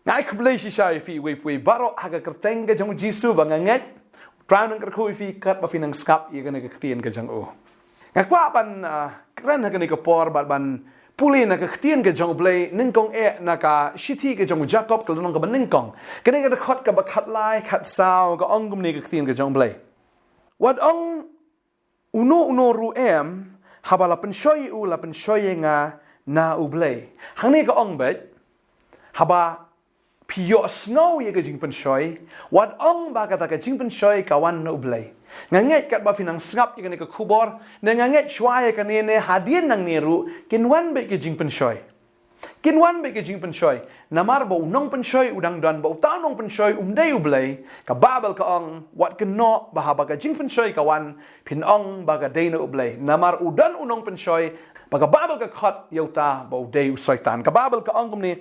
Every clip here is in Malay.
ngai kblei shi shai fi we pui baro haga kerteng ke jong jisu banganget tran nang kerkhui fi kat ba finang skap ye gane ke ktien ke jong o ngakwa ban kran haga ne ke por ban puli na ke ktien ke jong blei ningkong na ka shiti ke jong jacob ke nong ka ban ningkong kene ke khot ka ba khat lai khat sao ka ongum ne ke ktien ke jong blei wat ong uno ru habala pen shoi u la pen shoi nga na u blei hang ne ka ong bet haba Pio snow ye ke jing pen shoi wat ong ba kata ke jing pen shoi kawan no blai nganget kat ba finang sngap ye ke khubor ne nganget shwa ye ke ne hadien nang neru kinwan be ke jing pen shoi kinwan be ke jing pen shoi namar ba unong pen shoi udang dan ba utanong pen shoi dei blai ka babel ka ong wat ke no ba ha ba ke jing pen shoi kawan pin ong ba ka dei no blai namar udan unong pen shoi ba ka babel ka khat yauta ba dei usaitan ka babel ka ong ni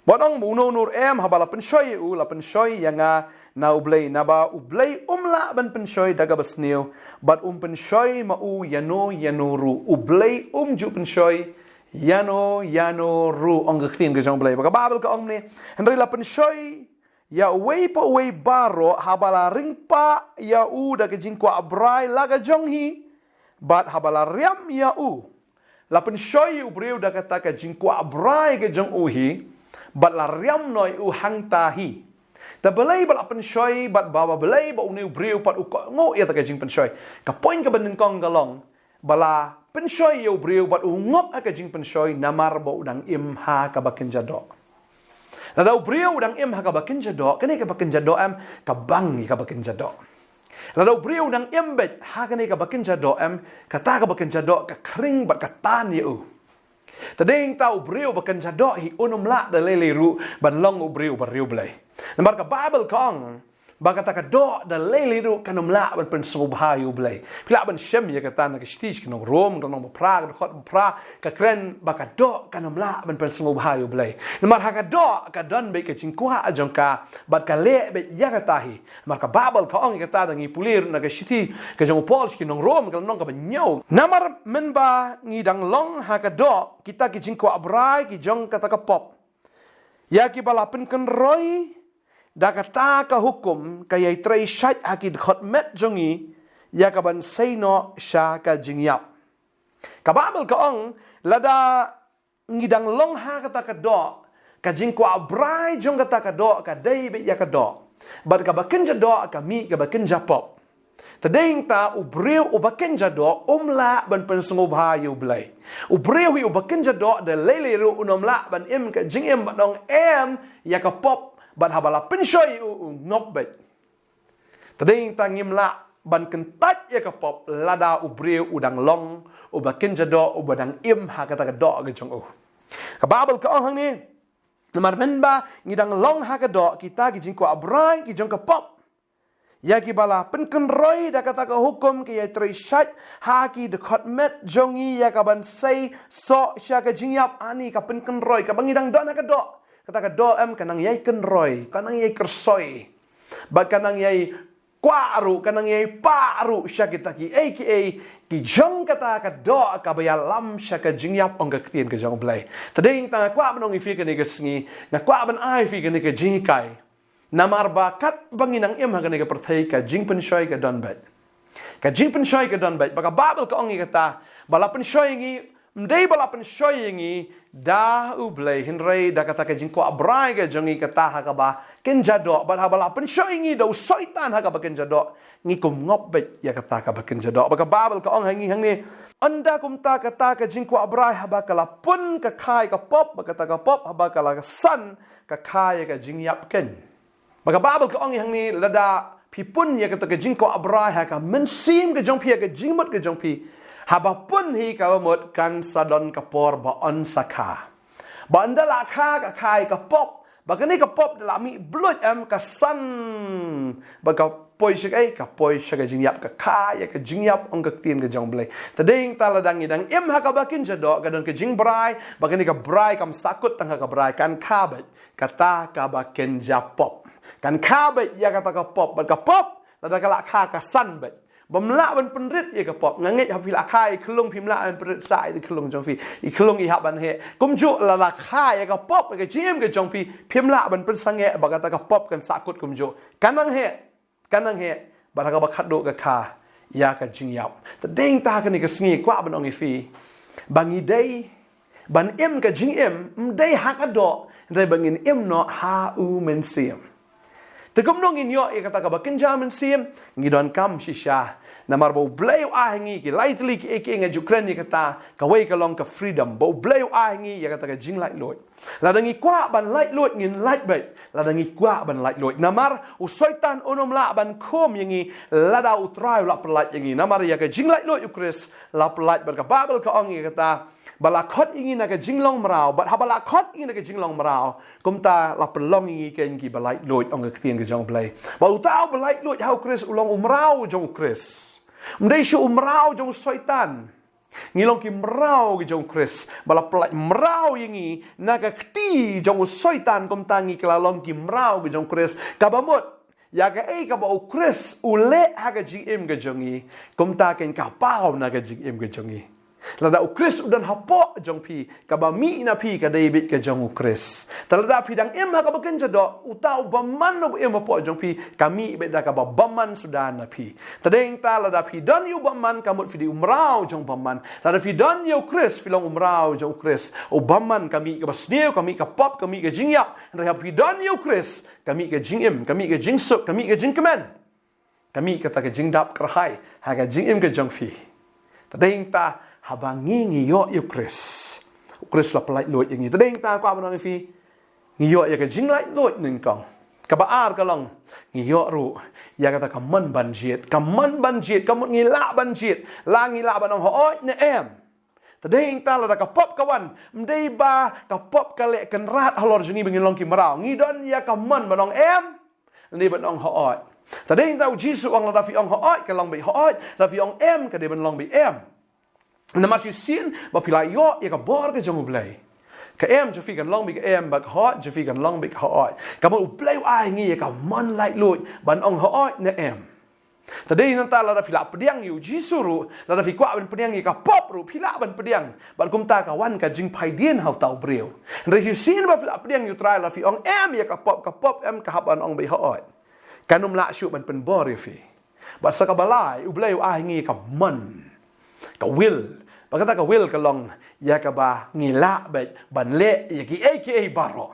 Bonong muno nur habala penshoi u la penshoi yanga na ublei naba ublei umla ban penshoi daga basneu but penshoi ma u yano ru ublei ju penshoi yano ru ong gkhtin ge jong blei ba babel ka ong ni hendri la penshoi ya wei po wei baro habala ringpa ya u daga jingkwa abrai laga jong hi but habala riam ya u la penshoi ubreu daga ta ka jingkwa abrai ge jong u hi but la riam noi u hang tahi ta belai bal apen shoi but baba belai ba uni breu pat u ngo ya ta ka jing pen shoi ka point ka ban kong galong bala pen shoi yo breu but u ngop ka jing pen shoi namar ba udang im ha ka bakin jado la dau breu udang im ha ka bakin jado kene ka bakin jado ka bang ka bakin jado la dau breu udang im bet ha kene ka bakin jado ka ta ka bakin jado ka kring bat ka tan you Tadeng tau breu bakan jadok hi unum la da lele ru ban long u breu bariu blai. Nambar ka Bible kong bagata ka do da lele ru kanum la ban pen subha yu blai. Pila ban shem ya kata na ka stich kanong rom kanong pra ka khot pra ka kren baka do kanum la ban pen subha yu blai. Nambar ha ka do ka don be ka chingkwa ajong ka bat ka le be ya kata hi. Nambar ka Bible kong kata da ngi pulir na ka shiti ka jong polsh kinong rom kanong ka banyo. Namar menba ngi dang long ha ka do kita ki jingko abrai ki jong kata ka pop ya ki balapen kan roy da kata ka hukum ka yai trai shat haki khot met jongi ya ka ban seino sha ka jingyap ka babel ka ong lada ngidang long ha kata ka do ka jingko abrai jong kata ka do ka dei be ya ka do bad ka bakin ja do ka mi ka bakin ja pop Tadeng ta ubreu ubaken jado umla ban pensungu bahayu blai. Ubreu hi ubaken jado da lele ru unomla ban im ka jing im banong ya ka pop ban habala penshoy ngop bet. Tadeng ta ngimla ban kentat ya ka pop lada ubreu udang long ubaken jado ubadang im ha kata ka do ga jong Ka babel ka hang ni. Namar menba ngidang long ha ka do kita ki jing ko abrai ki jong ka pop. Ya ki bala penken roy da kata ka hukum ki ya trei shat ha ki de khot met jongi ya ka ban sei so sha ka jingyap ani ka penken roy ka bangidang do na ka do kata ka do kanang yai ken roy kanang yai kersoi ba kanang yai kwaru kanang yai paru sha kita ki aka ki jong kata ka do ka bayalam sha ka jingyap ong ka ktien ka jong blai tading ta kwa banong ifi ka ni ka sngi na kwa ban ai fi ka ni ka jingkai Namar bakat banginang im hagan ka perthai ka jing penshoi ka don bet. Ka jing penshoi ka don bet. Baka babel ka ongi kata bala penshoi ngi mdei bala penshoi ngi da ublei hinrei da kata ka jing ko abrai ka jongi kata ha ka ba kenjado bala penshoi ngi da usoitan ha ka ba kenjado ngi kum ngop bet ya kata ka ba kenjado. Baka babel ka ong hangi hangni anda kumta kata ka jing ko abrai ha ba kala pun ka khai ka pop ba kata ka pop ha ba kala san ka khai ka jing yap ken. Baka babel ka ong yang ni lada pipun ya kata ke jingko abrai ha ka mensim ke jong pi ke jingmot ke jong pi ha ba pun hi ka mot kan sadon ka por ba on sakha ba andala kha ka khai ka pop ba ka ni ka pop la mi blood ka san ba ka poi shak ka poi shak jingyap ka kha ya ka jingyap ong ka tien ke jong blai tading taladang idang im ha ka bakin jado ka don ke jing brai ba ka ni ka brai kam sakut tang ka brai kan kha ba kata ka bakin japop kan kha bet ya kata ka pop lada ka la kha ka san bet bamla ban penrit ye ka pop nganget ha pila khai klung phimla an penrit sai ti klung jong phi I klung I ha ban he kum ju la khai ye ka pop ka jim ka jong phi phimla ban pen sange ba ka ta ka pop kan sa kut kum ju kanang he ba ka ba khat do ka kha ya ka jing yap ta ding ta ka ni ka sngi kwa ban ong I phi bangi dei ban em ka jing em dei ha ka do dei bangin em no ha u men sim te kum nong in yo e kata ka bakin jamin sim ngi don kam shisha na mar bo bleu a ngi ki lightly ki ek nga Ukraine ni kata ka wei ka long ka freedom bo bleu a ngi ya kata ka jing light loy la dangi kwa ban light loy ngin light bai la dangi kwa ban light loy na mar u soitan onom la ban khom yangi la da u trai la plat yangi na mar ya ka jing light loy ukris la plat bar ka babel ka ong kata bala khot ingi na ka jinglong marao but ha bala khot ingi na ka jinglong marao kumta la pelong ingi ken ki balai loit ong ka tien ka jong play ba utao balai loit how Chris ulong umrao jong Chris mdei shu umrao jong soitan ngilong ki mrao ki jong Chris bala pelai mrao ingi na ka kti jong soitan kumta ngi klalong ki mrao ki jong Chris kabamut ya ka ka ba Chris ule ha ka gm ka jongi kumta ken ka pau na ka gm ka jongi Lada ukris udan hapo jong pi kabami na pi ka David ka jong ukris. Talada pi dang em ha ka baken jado utau baman no em hapo jong pi kami beda ka ba baman sudan na pi. Tadeng talada pi don yu baman kamut fi di umrau jong baman. Lada fi don yu ukris filong umrau jong ukris. O baman kami ka basneu kami ka pop kami ka jingyap. Ra fi don yu ukris kami ka jingem kami ka jingsuk kami ka jingkemen. Kami ka ta ka jingdap krahai ha ka jingem ka jong fi. Tadeng ta habangi ngiyo Chris la pelai loit yang itu deng ta kwa banang fi ngiyo ya ka jing lai loit ning kong ka baar ka long ngiyo ru ya kata ka man banjit kamut ngila banjit la ngila banong hooi ne em tadeng ta la ka pop kawan mdei ba ka pop ka le kan rat halor jeni bengin long ki marau ngidon ya ka man banong em ni banong hooi tadeng ta jisu ong la fi ong hooi ka long bi hooi la fi ong em ka de ban long bi em na mas sin ba pila yo ya ka bor ka jong blai ka em je fi kan long bi ka em ba hot je fi kan long bi hot ka mo blai ai ngi ya ka man lai lui ban ong hot na em tadi nan ta la da pila pediang yu jisuru la da fi kwa ban pediang ka pop ru pila ban pediang ban kum ta ka wan ka jing pai dien hau tau breu na si sin ba pila pediang yu try la fi ong em ya ka pop em ka ban ong bi hot kanum la shu ban pen bor ya fi ba sa ka balai u blai ai ngi ka man ka will Pagkata ka will ka long ya ka ba ngila bet ban le ya ki aka baro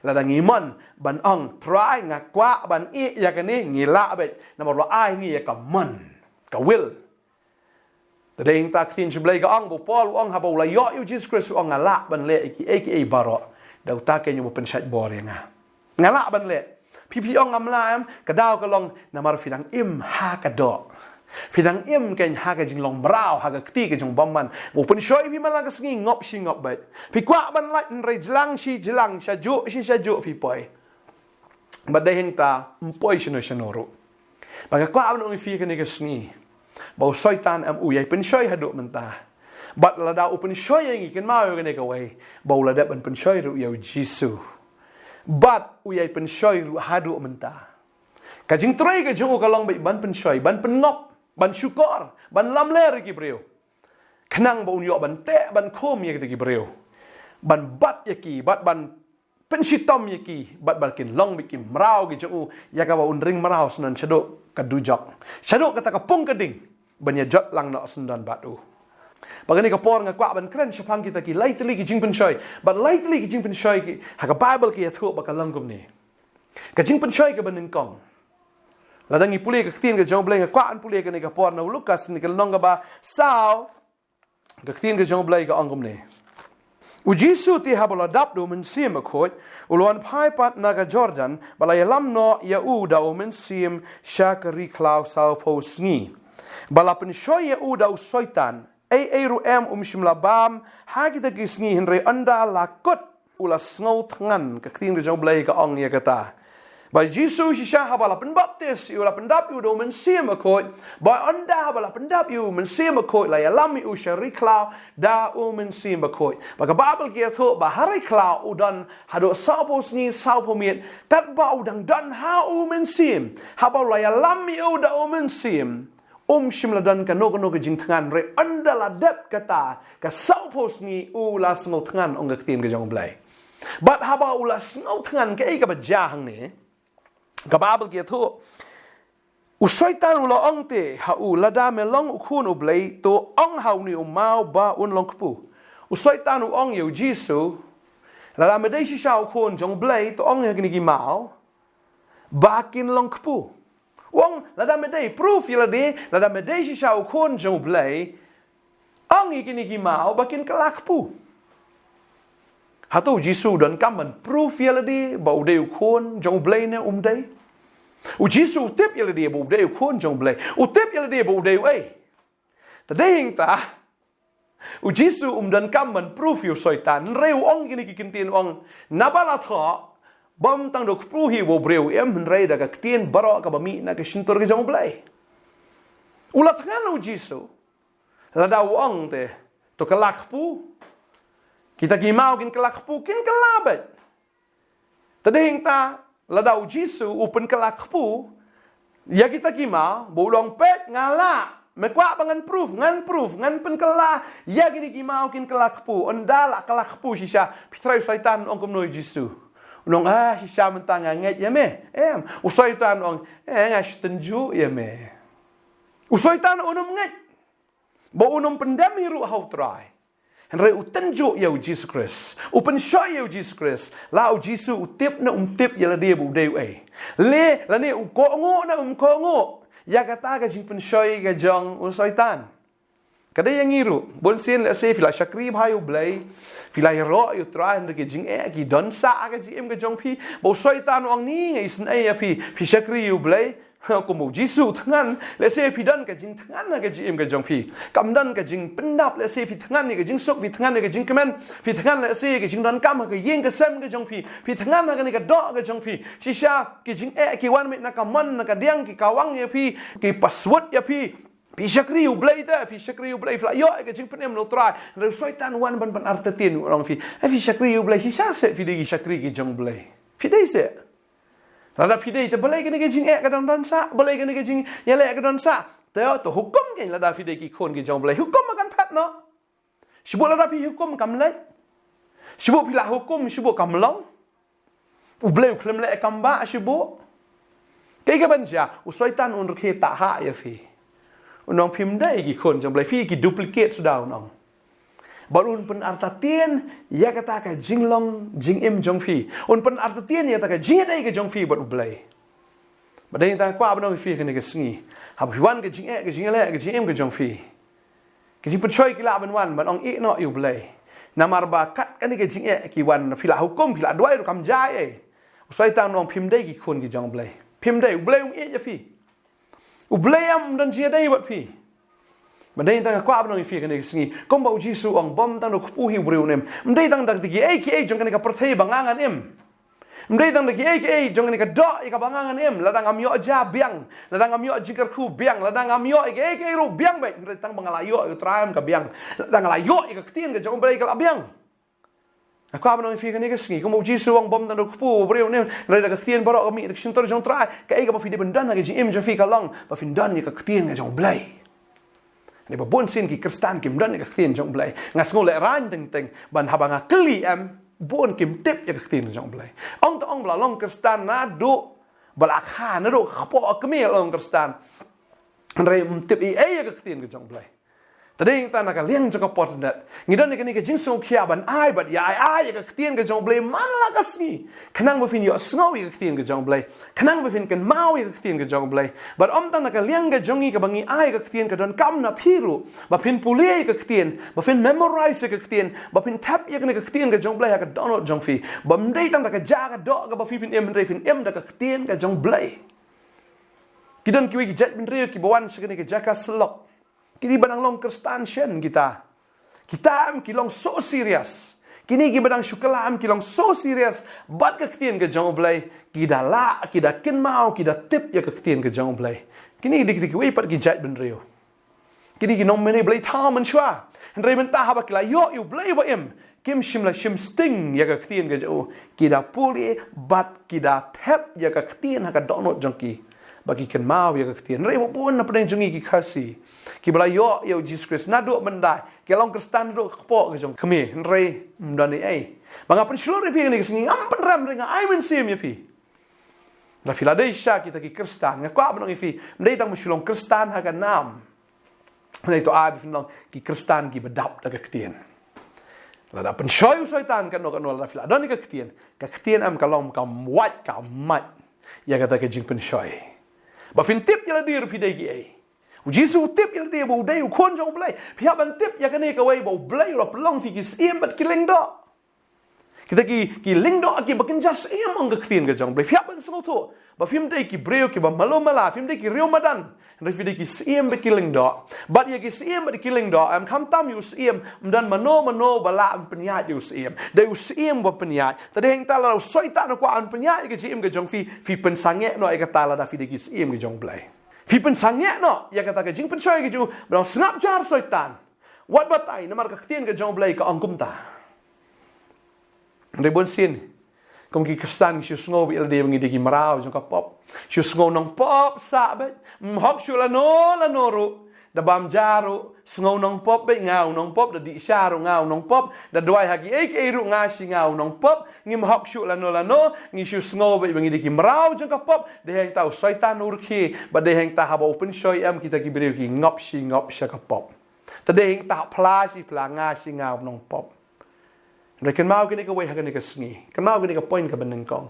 la dang iman ban ong try nga kwa ban I ya ka ni ngila bet na mo ai ngi ya ka man ka will tadeng ta tin jiblay ka ong bo Paul ong ha bo la yo Jesus Christ ong ngala ban le ki aka baro daw ta ken yo pen shat bor nga ngala ban le pi ong amla am ka daw ka long na mar finang im ha ka do Fidang im ken ha ka jinglong brau ha ka kti ka jong bamman bo pen shoi pi malang ka sngi ngop shi ngop bai pi kwa ban lai nrei jlang sha ju pi poi badai heng ta mpoi shino ru baga kwa ban ong fi ka ni ka sngi bo soitan am uyai pen shoi ha do menta bat la da open shoi ngi ken mau ka ni ka wei bo la da ban pen shoi ru yo jisu bat uyai pen shoi ru ha do menta ka jing trei ka jong ka long bai ban pen shoi ban pen ngop ban syukor ban lamler ki breu kenang ba unyo ban te ban khom ye ki breu ban bat ye ki bat ban pensitom ye ki bat kin long bi ki mrau ki ju ya ka ba unring mrau sunan chado ka dujok chado kata ka pung keding ban ya jot lang no sundan batu bagani ka por nga kwa ban kren shapang kita ki lightly ki jing pen shoy but lightly ki jing pen shoy ki ha ka bible ki thu ba ka langum ni ka jing pen shoy ka ban ning kong Ladang ipuli ka ktin ka jong blay ka kwaan puli ka ni ka por na Lucas ni ka nong ba sao ka ktin ka jong blay ka angom ni u Jisu ti habala dap do men sim khot ulwan phai pat na ka Jordan bala yalam no ya u da o men sim shakari klau sao posni bala pen shoy ya u da soitan ai ru em shimla bam ha kita gisni henry anda lakot ula snau tngan ka ktin ka jong blay ka ong ya kata Ba Jisu shisha habala penbaptis yu la pendap yu do men sim akot ba anda habala pendap yu men sim akot la yalam yu shari klau da u men sim akot ba ka babel ki atho ba hari klau udan hado sapos ni sapomit tat ba udang dan ha u men sim habala yalam yu da u men sim shimladan ka no ke jing thangan re andala dep kata ka sau pos ni ula sngo thangan ong ka tien ke jong blai but haba ula sngo thangan ke ka ba jahang ne ka babel ke thu usoitan ula ong te ha u lada me long ukhun u blai to ong hau ni mau ba un long kpu usoitan u ong yo jisu lada me dei shi shao khun jong blai to ong he ni gi mau ba kin long kpu wong lada me dei proof yela de lada me dei shi shao khun jong blai ong gi ni gi mau ba kin kalak pu ha to jisu don kam man proof yela de ba u de khun jong blai ne dei u jisu tip yela de bu de khun jong blai u tip yela de bu de ei ta de hing ta u jisu dan kam man proof yu soitan reu ong gini ki kintin ong nabala tho bom tang dok pru hi bo breu em rei da ka tien baro ka bami na ka shintor ke jong blai u la tngan u jisu la da ong te to ka lak pu kita ki mau kin ka lak pu kin ka labet ta de hing ta la da u jisu u pen ka lak pu ya kita ki mau bo long pet ngala me kwa bangan proof ngan pen kala ya gini ki mau kin kelak pu ondala kelak pu sisa pitrai syaitan ong kom no jisu nong sisa mentang nget ya me u syaitan ong ngas tenju ya me u syaitan unum nget bo unum pendam hiru hau try Henry u tenju ya Jesus Christ u pen shoy ya Jesus Christ la u jisu u tip na tip ya la dia bu deu le la ne u ko ngo na ko ngo ya kata ka jing pen shoy ka jong u syaitan kada yang ngiru bon sin la se fila shakri bhai u blai fila ro yu tra and ke jing ki don sa ka ji em ka jong phi bo syaitan ong ni ngai sin ai phi shakri u blai ko mo jisu thangan le se phi dan ka jing thangan na ka ji em ka jong phi kam dan ka jing pendap le se phi thangan ni ka jing sok phi thangan ni ka jing kemen phi thangan le se ka jing don kam ka yeng ka sem ka jong phi thangan na ka ni ka do ka jong phi shisha ki jing ki wan me na ka man na ka diang ki kawang ya phi ki password ya phi shakri u blai da phi shakri u blai fla yo ka jing penem no try re soitan wan ban artatin orang phi shakri u blai shisha se phi de shakri ki jong blai phi de se Lada fidei te boleh kena kejing ka dan dansa, boleh kena kejing yale ka dansa. Teo to hukum ken lada fidei ki kon ki jong boleh hukum makan pat no. Sibu lada pi hukum kam lai. Sibu pila hukum sibu kam long. U boleh klem le kam ba sibu. Kai ka banja u syaitan un rke ta ha ya fi. Unong pim dai ki kon jong boleh fi ki duplicate sudah unong. Barun pen artatien ya kata ka jinglong jing im jong phi un pen artatien ya kata ka jing dai ka jong phi bat ublai badai ta kwa bano phi ka ne ka sngi hab wan ka jing ka jing le ka jing im ka jong phi ka jing pen choi ki la ban wan ban ong e no yu blai namar ba kat ka ne ka jing ki wan phi la hukum phi la doi ru kam jai usai tang nong phim dai ki khon ki jong blai phim dai ublai ung e ya phi ublai am dan jing dai bat phi Mendai tang kwa abang ifi kene singi kom bau jisu ong bom tang no kpu hi breu nem mendai tang dak digi aka jong kene ka perthei bangangan em mendai tang digi aka jong kene ka do ka bangangan em ladang am yo ja biang ladang am yo jikar khu biang ladang am yo aka ru biang bai mendai tang bangalayo yu traim ka biang ladang layo ka ktien ka jong bai ka biang kwa abang ifi kene singi kom bau jisu ong bom tang no kpu breu nem ladang ka ktien baro ka mi dak shintor jong trai ka ega ba fi de bendan ka ji em jo fi ka long ba fin dan ni ka ktien ka jong blai ni ba bon sin ki kristan kim dan ka ktien jong blai ngas ngole ran teng teng ban habanga kli em bon kim tip ya ka ktien jong blai ong to ong bla long kristan na do bala kha na do khapo kmi long kristan re tip ya ka ktien jong blai tading ta na ka liang jong pot dat ngidon ni ka jing so khia ban ai bat ya ai ka ktien ka jong blai man la ka sni kanang ba fin yo sngo ka ktien ka jong blai kanang ba fin kan mau ka ktien ka jong blai but om ta na ka liang ka jongi ka bangi ai ka ktien ka don kam na phiru ba fin puli ka ktien ba fin memorize ka ktien ba fin tap ya ka ktien ka jong blai ka download jong fi ba mdei ta ka ja ka do ka ba fin em mdei fin em da ka ktien ka jong blai kidan ki jet bin rio ki bawan sekene ka jaka selok kini badang long kristan shen kita am kilong so serious kini ki badang syukala am kilong so serious bat ka ktien ka jong blai kida la kida kin mau kida tip ya ka ktien ka jong blai kini dik dik we pat ki jet bin rio kini ki nong mene blai ta man shwa ndrei men ta ha ba kila yo yu blai wa em kim shim la shim sting ya ka ktien ka jo kida puli bat kida tap ya ka ktien ha ka download jong ki bagi kan mau ya ketian rei pun na pedeng jungi ki khasi ki bala yo Jesus Christ na do mendai ki long Kristen do kpo ke jong kemi rei mdani ai banga pen shlo ri pi ni singi am pen ram ringa ai men sim ya pi la Philadelphia kita ki Kristen nga kwa benong ifi mdai tang mushulong Kristen ha ka nam mdai to abi finong ki Kristen ki bedap da ketian la da pen shoy soitan kan no la Philadelphia ni ka ketian am kalom kam wat ka mat ya kata ke jing pen shoy ba fin tip ya dir pi dei ai u jisu tip ya dir bo dei u kon jong blai pi ha ban tip ya ka ne ka wei bo blai lo plong fi ki sim bat ki leng do kita ki leng do ki ba kin jas em ang ka ktin ka jong blai pi ha ban so to ba fim dei ki breo ki ba malo mala fim dei ki reo madan re fi dei ki sim bat ki leng do bat ya ki sim bat ki leng do am kam tam yu sim mdan mano bala am penya yu sim dei u sim ba penya ta de heng ta la soi ta no kwa an penya ki jim ka jong fi pen sange no ai ka ta la da fi dei ki sim ki jong blai fi pen sange no ya ka ta ka jing pen choi ki ju ba snap jar soi tan wat batai na mar ka ktin ka jong blai ka angkum ta de bon sin kom ki Kristen ki sngo bi elde ngi digi marau jong ka pop sngo nong pop sa be hok shu la no ru da bam jaru sngo nong pop be ngau nong pop da di sharu ngau nong pop da dwai hagi e ru nga shi ngau nong pop ngi hok shu la no ngi shu sngo be ngi digi marau jong ka pop de heng tau saitan ur ki ba de heng ta ha ba open shoy am kita ki breu ki ngop sha ka pop ta de heng ta pla nga shi ngau nong pop Rekan mau kini ka way hagan ka sngi. Kan mau kini ka point ka beneng kong.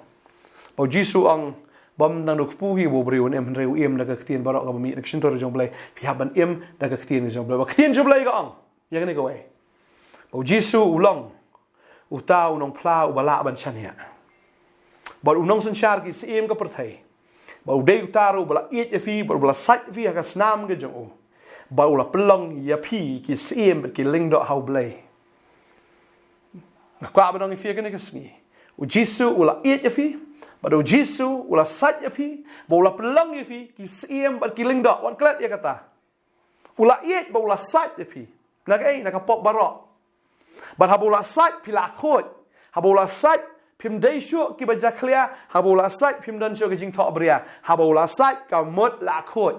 Pau Jisu ang bam nang nuk puhi bo briun em reu em na ka ktien barok ka mi rection tor jong blai. Pi haban em na ka ktien jong blai. Ba ktien jong blai ka ang. Ya kini ka way. Pau Jisu ulang utau nong pla u bala ban chania. Ba unong san shar ki sim ka perthai. Ba udei utaru bala it fi ba bala sat fi ka snam ka jong u. Ba ula pelong ya pi ki sim ki ling do how blai. Kwa ba nong ifia kene kasngi u Jisu ula it yafi ba do Jisu ula sat yafi ba ula pelang yafi ki siem ba ki ling do wan klat ya kata ula it ba ula sat yafi nak ai nak pop barok ba ha ula sat pila khot ha ula sat phim dei shu ki ba jaklia ha ula sat phim dan shu ki jing tho bria ha ula sat ka mot la khot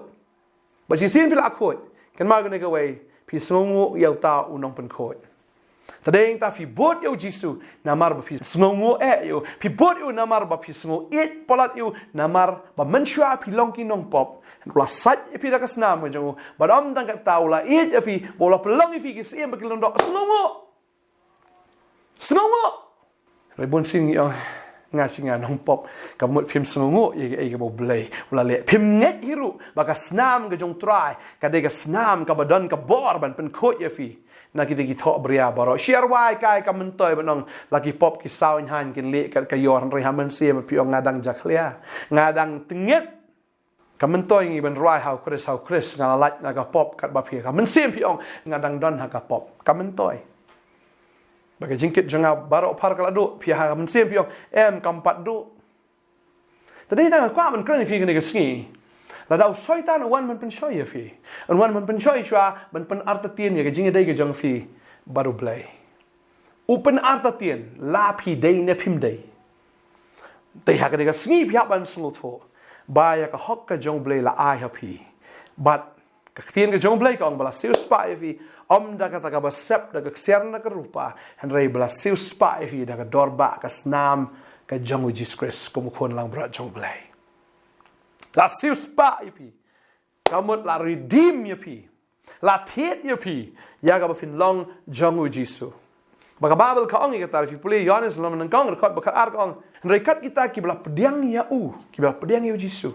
ba si sin pila khot kan ma kene ka wei pi songu yau ta u nong pen khot Tadeng ta fi bot yo Jisu namar ba fi snongo yo fi bot yo namar ba fi snongo it polat yo namar ba menshua fi longki nong pop la sat fi da kasna mo jango ba dam dang ka taula it fi bola pelong fi ki sim ba kilon do snongo rebon sing yo ngasinga nong pop ka mot film snongo ye ka bo blay wala le phim net hiru ba ka snam ga jong try ka de ka snam ka badan ka bor ban pen khot ye fi na kita thọ bria baro share wai kai ka mentoi banong lagi pop ki sound han kin le ka yor ri hamen se ma piong ngadang jaklia ngadang tenget ka mentoi ngi ben rai how chris ngala lat na ka pop kat ba phi ka men sem piong ngadang don ha ka pop ka mentoi bagai jingkit janga baro par kala do phi ha men sem piong em kampat do tadi ta kwa man kren fi ni ka sngi la dau soitan wan man pen shoy ya fi an wan man pen shoy shwa man pen artatien ya jinga dai ga jong fi baru blai open artatien la pi dai ne pim dai dai ha ga sngi pi ban slo tho ba ya ka hok ka jong blai la ai ha pi but ka tien ga jong blai ka ong bala siu spa ya fi da ka ta ka ba sep da ka ksern na ka rupa han rei bala siu spa ya fi da ka dorba ka snam ka jong Jesus Christ ko mo kon lang bra jong blai la siu spa yapi kamut la redeem yapi la tiet yapi ya ga fin long jong u Jisu baka Bible ka ong ikata fi puli Yohanes lam nang kong rekod baka ar kong rekat kita ki bla pediang ya u ki bla pediang ya Jisu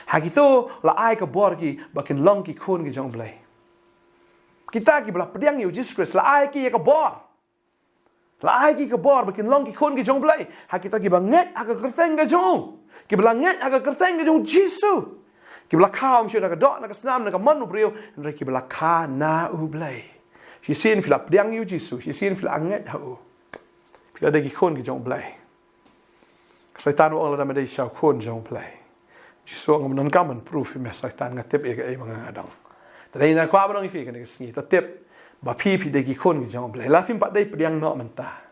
ha gitu la ai ka bor ki bakin long ki khon ki jong blai kita ki bla pediang ya Jesus Christ la ai ki ya ka bor la ai ki ka bor bakin long ki khon ki jong blai ha kita ki banget ha ka kerteng ga jong ki belanget aga kerteng jong Jisu ki belakam shu naga dok naga snam naga manu brio ndre ki belaka na u blai si sin fila pdiang yu Jisu si sin fila anget ha u fila de ki khon ki jong blai saitan wo la dai shau khon jong blai Jisu ngam nan kaman proof me saitan ngatep e mga adang tadai na kwa banong ifi kan ngi ta tep ba pi de ki khon ki jong blai la fim pat dai pdiang no menta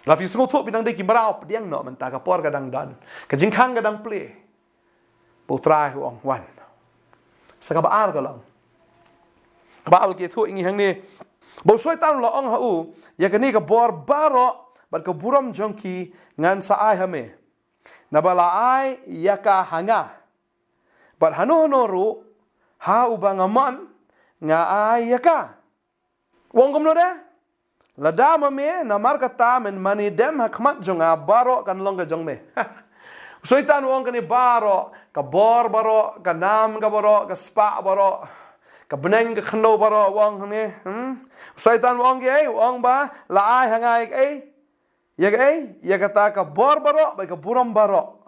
la fi smo thop bidang de ki marao pdiang no man ta ka por ka dang dan ka jing khang ka dang ple trai huang wan sakabaar ka lang baal ki thu ingi hang ni bo soitan lo ong hau ya kani ka bor baro bat ka buram jongki ngan sa ai hame na bala ai ya ka hanga bat hanu ru ha ubangaman nga ai ya ka wong kom no da lada mame na markata men mani dem hakmat jonga baro kan long ka jong me soitan wong kani baro ka bor baro ka nam ka baro ka spa baro ka beneng ka khno baro wong ni soitan wong ge wong ba la ai hangai ya kata ka bor baro ba ka buram baro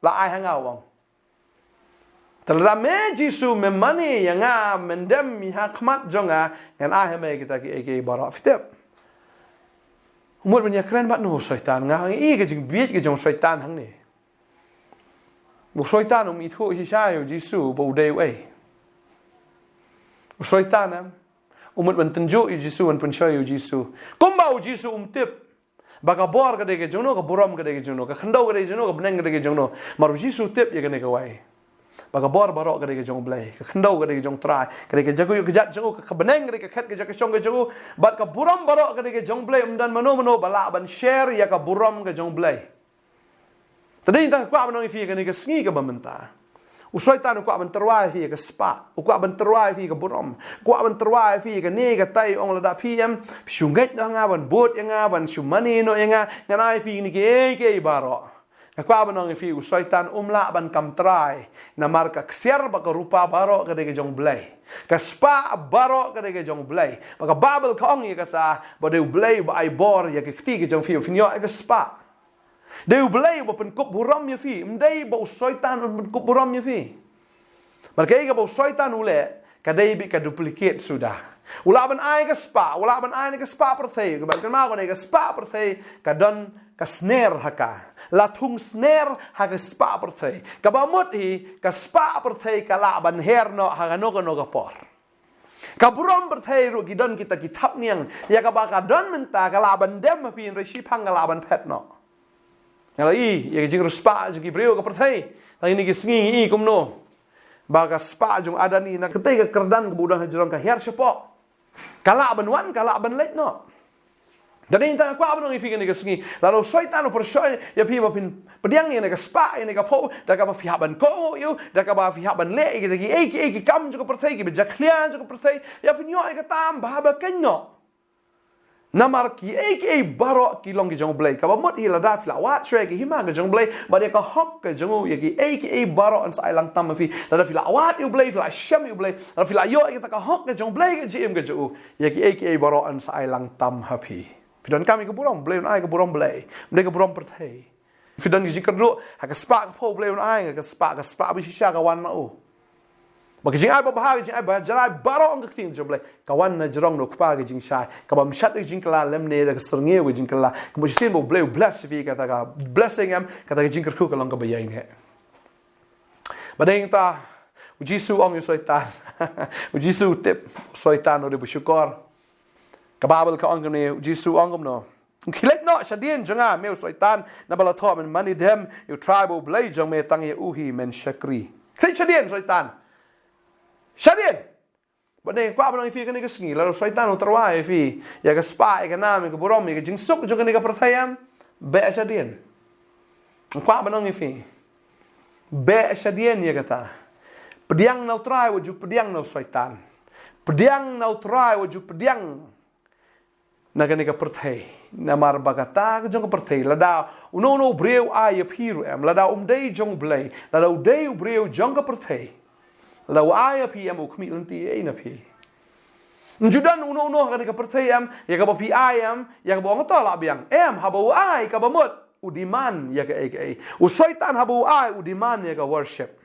la ai hanga wong terame jisu me mani yanga mendem mi hakmat jonga kan ai me kita ki baro fitep umur banyak keren bat no soitan nga i ke jing biet ke jong soitan hang ni bu soitan mi thu si sha yo jisu bo deu soitan umur ban tunjuk yo jisu ban pensoi yo jisu kumbau jisu tip baka bor ka dege jono ka buram ka dege jono ka khandau ka dege jono ka beneng ka dege jono maru jisu tip ye ka ne ka wai baka bor barok ka dege jong blai ka khandau ka dege jong trai ka dege jagu yo ka jat jogo ka beneng ka dege khat ka jak chong ka jogo bat ka buram barok ka dege jong blai dan mano bala ban share ya ka buram ka jong blai tadi ta kwa ban fi ka ne ka sngi ka bamenta usoitan kwa ban terwai fi ka spa kwa ban terwai fi ka buram kwa ban terwai fi ka ne ka tai ong la da pm shunget na nga ban bot nga ban shumani no nga nganai fi ni ke baro kwa ban ong fi usoitan umla ban kam trai na marka ksier ba ka rupa baro ka de jong blai ka spa baro ka de jong blai ba ka babel ka ong ka ta ba de blai ba ai bor ya ka ti ka jong fi finyo ka spa Deu blai ba pen kop buram ya fi mdai ba soitan pen kop buram ya fi barkai ka ba soitan ule ka dai bi ka duplicate sudah ula ban ai ka spa ula ban ai ka spa perthai ka ban ma ko ne ka spa perthai ka don ka snare haka la thung snare ha ka spa perthai ka ba mot hi ka spa perthai ka la ban her no ha no ka por ka buram perthai ru ki don kita kitap niang ya ka ba ka don menta ka la ban dem fi re shi phang ka la ban phet no Ngalai, ya jing ruspa jugi breu ka perthai. Tang ni ki sngi i kumno. Ba ka spa jung ada ni na ketai ka kerdan ke budang hajrong ka her sepo. Kala ban wan kala ban let no. Dan ta kwa ban ngi fi ni ka sngi. Lalu soitan per soy ya pi ba pin pediang ni ka spa ni ka po da ka ba fi haban ko yo da ka ba fi haban le ki kam ju ka perthai ki be jaklian ju ka perthai ya fi nyo ka tam ba ba kenyo. Namar ki baro ki long ki jong blai ka ba mot hi la da fla wat shwe ki hima ka jong blai ba de ka hok ka jong ye ki baro an sai lang tam fi la da fla wat yu blai fla sham yu blai la fla yo ki ta ka hok ka jong blai ka jim ka ju ye ki baro an sai lang tam ha fi don kami ka burong blai un ai ka burong blai mde ka burong perthai fi don ki jikru ha ka spa ka po blai un ai ka spa bi shisha ka wan ma o Bagi jing ai bahagi jing ai bah jarai baro ang kating jomble kawan na jerong no kpa ga jing shai ka bam shat jing kala lemne da srnge we jing kala ka mo sin bo bleu bless fi ka ta ka blessing am ka ta jing kerku ka long ka bayai ne badeng ta ujisu ong soitan ujisu tip soitan no de bushukor ka babel ka ong ne ujisu ong no Kilet no shadien jonga meu soitan na bala tho men mani dem you tribal blai jong me tang ye uhi men shakri kilet shadien soitan Shadien. Bade kwa ba fi ka ni ka sngi la soitan utarwa fi ya ka spa ka nam ka borom ka jing suk jo ka ni ka prathayam be shadien. Kwa ba fi be shadien ya kata. Pediang na utrai waju pediang na soitan. Pediang na utrai waju pediang na ka ni ka prathay na mar bagata ka jong ka prathay la da uno breu ai phiru am la da dei jong blai la da dei breu jong ka prathay Lau ai pi am ukmi unti e na pi. Njudan uno ka ni ka perthai am ya ka pi ai am ya ka bong to la biang em habo ai ka bamut udiman ya ka ai. U soitan habo ai udiman ya ka worship.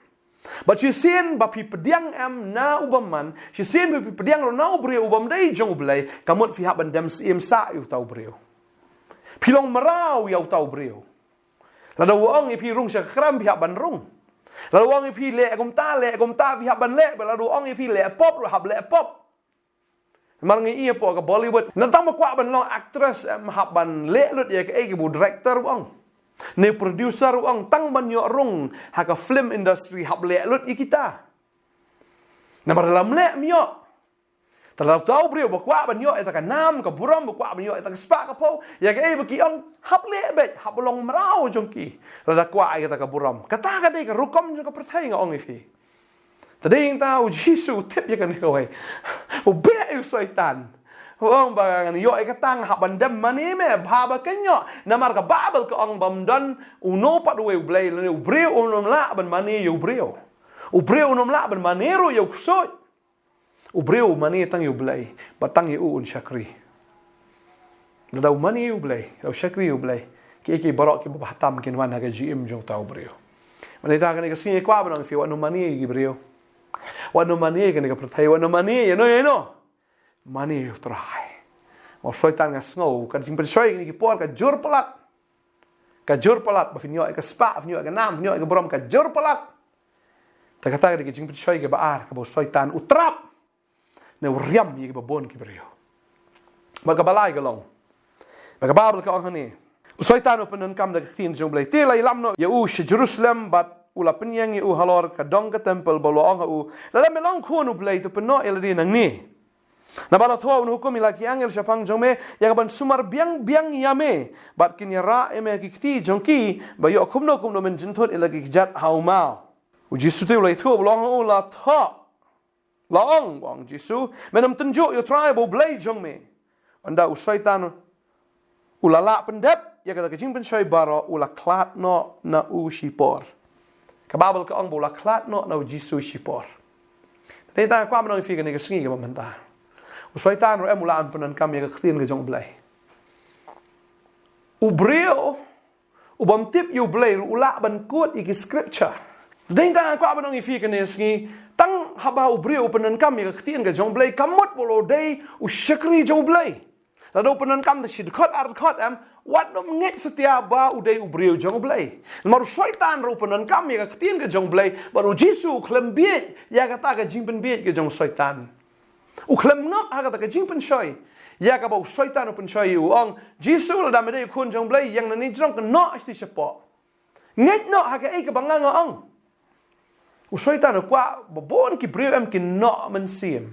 But you seen ba pi pediang am na ubaman, you seen ba pi pediang ro na ubre ubam dei jong blai kamut fi haban dem sim sa yu tau breu. Pilong marau ya tau breu. La da wong pi rung sha kram pi haban rung. Lalu orang ipi le gom ta pihak ban le lalu orang ipi le pop hab le pop mar ngi ia po ka Bollywood natang ma kwa ban long actress hab ban le lut ya ke bu director bang Ne producer uang tang banyo rung haka film industry hab le lut kita. Na dalam le myo. Terlalu tahu brio bakwa banyo eta ka nam ka buram bakwa banyo eta ka spa ka po ya ka baki ong hab le bet hab long marau jongki. Rada kwa eta ka buram. Kata ka dei ka rukom jong ka perthai nga ong ifi. Tading ta u Jisu tip ya kan ko ai. U be u syaitan. Ong bagang yo ka tang hab bandam mani me baba kenyo namar ka babel ka ong bamdan u no pat we blai le u brio unom la ban mani yo brio. U brio unom la ban manero yo so. Ubreu mani tang yu blai, batang yu un syakri. Nada mani yu blai, lau syakri yu blai. Ki barok ki bahatam kin wan haga GM jong tau breu. Mani ta kan ka sinye kwa banang fi wanu mani gi breu. Wanu mani kan ka perthai wanu mani no. Mani yu trai. Mau syaitan ka snow kan jing persoi ni ki por ka jur pelat. Ka jur pelat ba finyo ka spa finyo ka nam finyo ka brom ka jur pelat. Ta kata ki jing persoi ka baar ka bo syaitan utrap. Ne riam yi ba bon ki brio. Baga balai galong. Baga babel ka ang hani. Usaitan upan kam da thin jong blai. Te lai lam no ya u shi Jerusalem bat ula penyang u halor ka dong ka temple bolo ang u. La me long khon u blai to peno eladi nang ni. Na bala thwa un hukum ila ki angel syapang jong me ya ban sumar biang yame bat kin ya ra eme ki kti jong ki ba yo kumno men jinthot ila ki jat hau mau. U Jisu te ulai thwa bolong u la tha Laong bang Jisu menam tunjuk yo tribe blai jong me anda usaitan ulala pendep ya kata kejing pensai baro ula klat no na u shipor ka babel ka ong bola klat no na Jisu shipor dai ta kwa mano fi ka ne ka singi ka manta usaitan ro emula an penan kam ya ka ktin ka jong blai u brio u bam tip yo blai ula ban kuat i scripture dai ta kwa mano fi ka ne singi tang haba ubri upenan kam ya ketien ka jong blai kamot bolo dei u syakri jong blai la do upenan kam da sid khot ar khot am wat no nget setia ba u dei ubri jong blai mar syaitan ro upenan kam ya ketien ka jong blai baru Jisu klem biet ya kata ka jingpen biet ka jong syaitan u klem ngak ha kata ka jingpen syai ya ka ba syaitan upen syai u ong Jisu la da me dei kun jong blai yang na ni jong ka no asti sepo nget no ha ka e ka bangang ong Usaitan kwa babon ki breu am ki no man sim.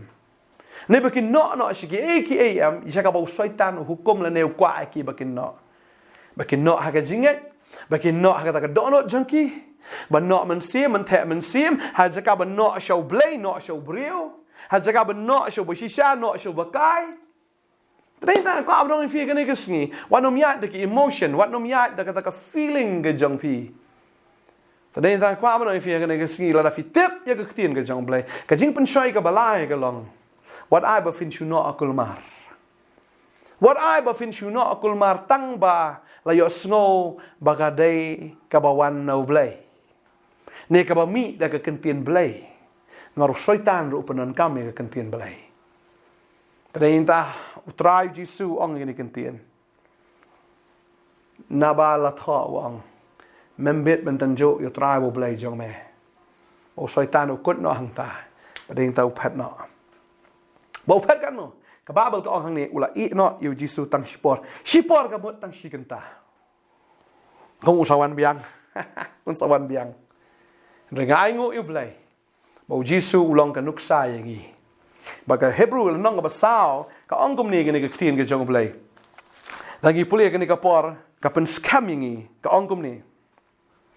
Ne ba ki no shiki ki am isaka ba usaitan hukum la ne kwa ki ba ki no. Ba ki no ha ka jinget, ba ki no ha ka ta ka dono junki. Ba no man sim man te man sim ha jaka ba no show blay no show breu. Ha jaka ba no show ba shisha no show ba kai. Trenta kwa abdong fi ka ne ka sngi. Wa no miat de ki emotion, wa no miat de ka ta ka feeling ga jong pi. Tadai ta kwa mano fi ka ne ka singi la da fi tip ya ka ktien ka jong blai ka jing pen shoi ka balai ka long what I ba fin shu no akul mar what I ba fin shu no akul mar tang ba la yo snow ba ka dai ka ba wan no blai ne ka ba mi da ka kentien blai ngor syaitan ru penan kam ya ka kentien blai tadai ta utrai Jisu ong ni kentien na ba la tha wang membet mentanjuk yo tribe blai jong me o syaitan o kut no hang ta bading tau phat no bo phat kan no ka babel ka ong hang ni ula i no yo Jisu tang shipor ka mot tang shikenta kong usawan biang usawan biang rengai ngo yo blai bo Jisu ulong ka nuksa yangi baga Hebrew nong ka basao ka ong kum ni ka tin ka jong blai lagi puli ka ni ka por ka pen scam yangi ka ong kum ni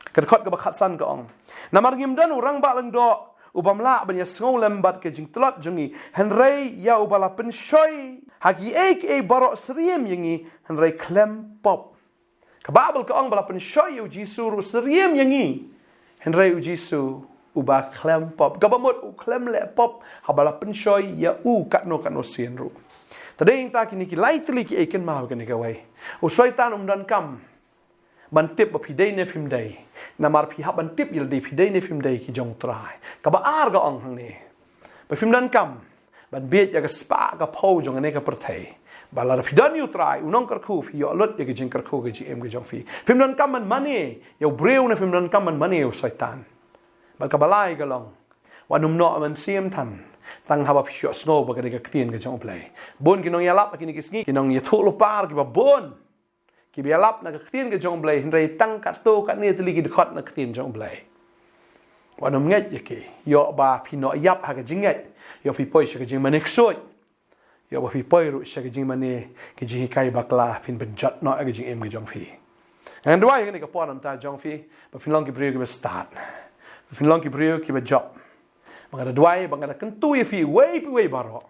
Kadkot ka bakat san ka ong. Namar ngimdan urang ba lang do ubam la ban ya sngo lembat ke jing tlot jungi henrei ya ubala pen shoy hagi e barok sriem yangi henrei klem pop. Ka babel ka ong bala pen shoy u Jisu ru sriem yangi henrei u Jisu uba klem pop. Gabamot u klem le pop habala pen shoy ya u katno sien ru. Tadeng ta kini ki lightly ki eken mau kan ka wai. U syaitan dan kam bantip ba pidai ne phim dai namar phi ha bantip yil dei pidai ne phim dai ki jong trai ka ba ar ga ong hang ne ba phim dan kam ban biet ya ga spa ka pho jong ne ka perthai ba la phidan yu trai unong kar khu phi yo lot ya ga jing kar khu ga ji em ga jong phi phim dan kam man mani yo breu ne phim dan kam man mani yo syaitan ba ka balai ga long wanum no man sim tan tang haba phi yo snow ba ga ga ktien ga jong play bon ki nong ya lap ki ni ki sngi ki nong ya thu lo par ki ba bon ki bialap na ketien ke jong blai hendrai tang kat to kat ni teli ki dekat na ketien jong blai wanom nget yake yo ba pino yap ha ke jinget yo pi poi ke jing manek soi yo ba pi poi ru ke jing mane ke jing kai bakla fin benjat no ke jing em ke jong phi and why ke ni ka ponam ta jong phi ba fin long ki brio ke start fin long ki brio ki ba job mangada dwai bangada kentu ye fi way baro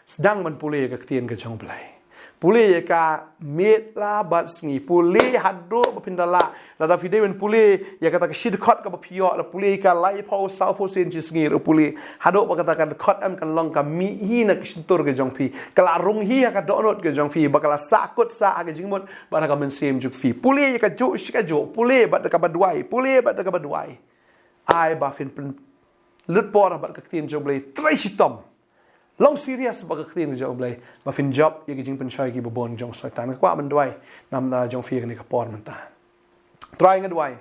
sedang man pulih ke ketien ke jong blai pulih ka metla bat sngi pulih hadro bapindala lada fide men pulih ya kata ke shidkot ka bapio la pulih ka lai pau sau pau sen chi sngi ro pulih hado ba kata kan khot am kan long ka mi hi na kistur ke jong phi kala rung hi ka donot ke jong phi bakala sakut sa ke jingmot ba ka men sem juk phi pulih ka ju shika ju pulih ba ka badwai pulih ba ka badwai ai ba fin lut por ba ka tin jong blai trai sitom long serious ba ka ketien ke jong blai ba fin job ye ke jing pen chai ki bobon jong saitan kwa man dwai nam na jong fi ke ni ka por man ta try ngadwai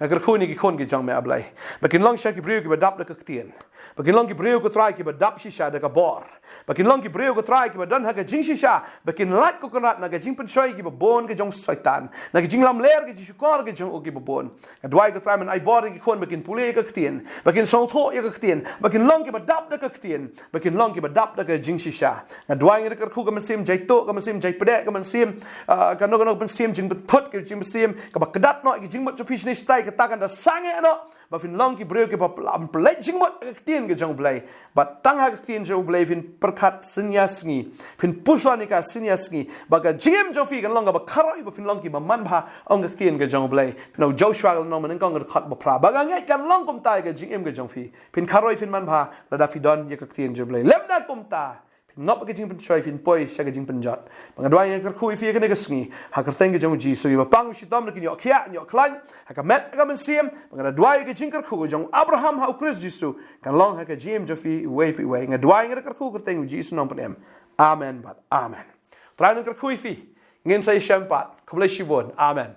agar khu ni ki khon ke jong me ablai ba kin long sha ki breu ki ba dap da ka ketien ba kin long ki breu ko try ki ba dap shisha da ka bor ba kin long ki breu ko try ki ba dan ha ka jing shisha ba kin lat ko konat na ka jing pen chai ki bobon ke jong saitan na ka jing lam ler ke shukor ke jong o ki bobon adwai ko try man ai bor ki khon ba kin pule ka ketien ba kin song tho ye ka ketien ba kin long ki ba dap da ka ketien ba kin long ki ba dap da ka jing shisha adwai ngi ka khu ka man sim jai to ka man sim jai pede ka man sim ka no ban sim jing thot ke jing sim ka ba kadat no ki jing mot chu fish ni stai ka ta kan da sange no ba fin long ki breu ke ba lam play jing mot ka ketien ke jong blai ba tang ha ka ketien jong blai fin perkat senyasngi fin pusani ka senyasngi ba ka jim jo fi kan long ba kharoi ba fin long ki ba man bha ong ka ketien ke jong blai no joshua no man kong ka khat ba pra ba ga ngai kan long kum tai ke jing em ke jong fi fin kharoi fin man bha la da fi don ye ka ketien jong blai lem na kum ta ngop ke jing pen choi fin poi sha ke jing pen jot bang dwai ke khu fi ke ne ke sngi ha ka teng ke jong ji so ba pang shi dom ke yo khia yo klan ha ka met ka men sim bang dwai ke jing ke khu jong abraham ha chris jisu kan long ha ke jim jo fi we dwai ke khu ke teng ji su nom pen em amen but amen trai ke khu fi ngin sai shampat ko bless you bon amen